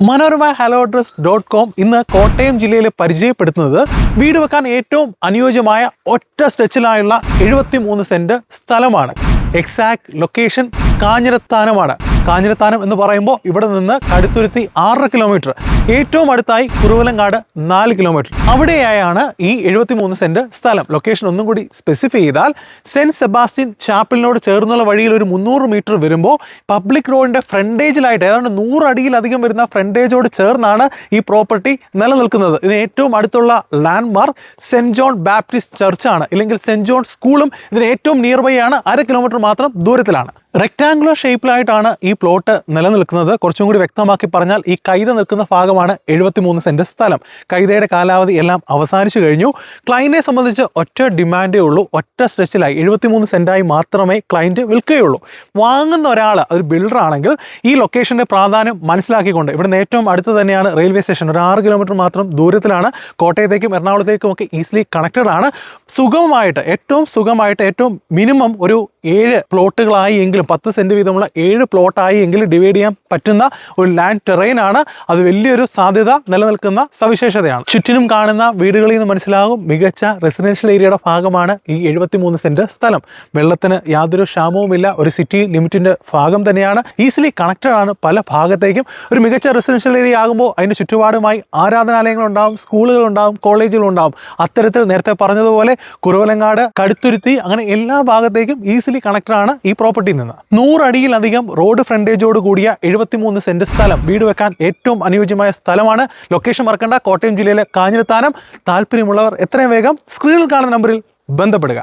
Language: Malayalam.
മനോരമ helloaddress.com ഇന്ന് കോട്ടയം ജില്ലയിൽ പരിചയപ്പെടുത്തുന്നത് വീട് വെക്കാൻ ഏറ്റവും അനുയോജ്യമായ ഒറ്റ സ്ട്രെച്ചിലായുള്ള 73 സെന്റ് സ്ഥലമാണ്. എക്സാക്ട് ലൊക്കേഷൻ കാഞ്ഞിരത്താനമാണ്. കാഞ്ഞിരത്താനം എന്ന് പറയുമ്പോൾ ഇവിടെ നിന്ന് കടുത്തുരുത്തി 6 കിലോമീറ്റർ, ഏറ്റവും അടുത്തായി കുറുവലങ്ങാട് 4 കിലോമീറ്റർ. അവിടെയായാണ് ഈ 73 സെന്റ് സ്ഥലം. ലൊക്കേഷൻ ഒന്നും കൂടി സ്പെസിഫൈ ചെയ്താൽ സെന്റ് സെബാസ്റ്റ്യൻ ചാപ്പലിനോട് ചേർന്നുള്ള വഴിയിൽ ഒരു 300 മീറ്റർ വരുമ്പോൾ പബ്ലിക് റോഡിന്റെ ഫ്രണ്ടേജിലായിട്ട് ഏതാണ്ട് 100 അടിയിലധികം വരുന്ന ഫ്രണ്ടേജോട് ചേർന്നാണ് ഈ പ്രോപ്പർട്ടി നിലനിൽക്കുന്നത്. ഇതിന് ഏറ്റവും അടുത്തുള്ള ലാൻഡ്മാർക്ക് സെന്റ് ജോൺ ബാപ്റ്റിസ്റ്റ് ചർച്ചാണ്, ഇല്ലെങ്കിൽ സെന്റ് ജോൺ സ്കൂളും ഇതിന് ഏറ്റവും നിയർ ബൈ ആണ്. 1/2 കിലോമീറ്റർ മാത്രം ദൂരത്തിലാണ്. റെക്ടാങ്കുലർ ഷേപ്പിലായിട്ടാണ് ഈ പ്ലോട്ട് നിലനിൽക്കുന്നത്. കുറച്ചും കൂടി വ്യക്തമാക്കി പറഞ്ഞാൽ ഈ കൈത നിൽക്കുന്ന ഭാഗമാണ് 73 സെന്റ് സ്ഥലം. കൈതയുടെ കാലാവധി എല്ലാം അവസാനിച്ചു കഴിഞ്ഞു. ക്ലയന്റിനെ സംബന്ധിച്ച് ഒറ്റ ഡിമാൻഡേ ഉള്ളൂ. ഒറ്റ സ്ട്രെച്ചിലായി 73 സെന്റായി മാത്രമേ ക്ലയന്റ് വിൽക്കുകയുള്ളൂ. വാങ്ങുന്ന ഒരാൾ ഒരു ബിൽഡർ ആണെങ്കിൽ ഈ ലൊക്കേഷന്റെ പ്രാധാന്യം മനസ്സിലാക്കിക്കൊണ്ട്, ഇവിടുന്ന് ഏറ്റവും അടുത്ത് തന്നെയാണ് റെയിൽവേ സ്റ്റേഷൻ. ഒരു 6 കിലോമീറ്റർ മാത്രം ദൂരത്തിലാണ്. കോട്ടയത്തേക്കും എറണാകുളത്തേക്കും ഒക്കെ ഈസിലി കണക്റ്റഡ് ആണ്. സുഗമമായിട്ട് ഏറ്റവും മിനിമം ഒരു 7 പ്ലോട്ടുകളായി എങ്കിലും 10 സെന്റ് വീതമുള്ള 7 പ്ലോട്ടായി എങ്കിലും ഡിവൈഡ് ചെയ്യാൻ പറ്റുന്ന ഒരു ലാൻഡ് ടെറൈൻ ആണ്. അത് വലിയൊരു സാധ്യത നിലനിൽക്കുന്ന സവിശേഷതയാണ്. ചുറ്റിനും കാണുന്ന വീടുകളിൽ നിന്ന് മനസ്സിലാകും മികച്ച റെസിഡൻഷ്യൽ ഏരിയയുടെ ഭാഗമാണ് ഈ 73 സെന്റ് സ്ഥലം. വെള്ളത്തിന് യാതൊരു ക്ഷാമവുമില്ല. ഒരു സിറ്റി ലിമിറ്റിന്റെ ഭാഗം തന്നെയാണ്. ഈസിലി കണക്റ്റഡ് ആണ് പല ഭാഗത്തേക്കും. ഒരു മികച്ച റെസിഡൻഷ്യൽ ഏരിയ ആകുമ്പോൾ അതിന്റെ ചുറ്റുപാടുമായി ആരാധനാലയങ്ങളുണ്ടാവും, സ്കൂളുകളുണ്ടാവും, കോളേജുകളുണ്ടാവും. അത്തരത്തിൽ നേരത്തെ പറഞ്ഞതുപോലെ കുറുവലങ്ങാട്, കടുത്തുരുത്തി, അങ്ങനെ എല്ലാ ഭാഗത്തേക്കും ഈസിലി കണക്റ്റഡ് ആണ് ഈ പ്രോപ്പർട്ടിയിൽ നിന്ന്. 100 അടിയിലധികം റോഡ് ഫ്രണ്ടേജോട് കൂടിയ 73 സെന്റ് സ്ഥലം വീട് വെക്കാൻ ഏറ്റവും അനുയോജ്യമായ സ്ഥലമാണ്. ലൊക്കേഷൻ മറക്കണ്ട, കോട്ടയം ജില്ലയിലെ കാഞ്ഞിരത്താനം. താല്പര്യമുള്ളവർ എത്രയും വേഗം സ്ക്രീനിൽ കാണുന്ന നമ്പറിൽ ബന്ധപ്പെടുക.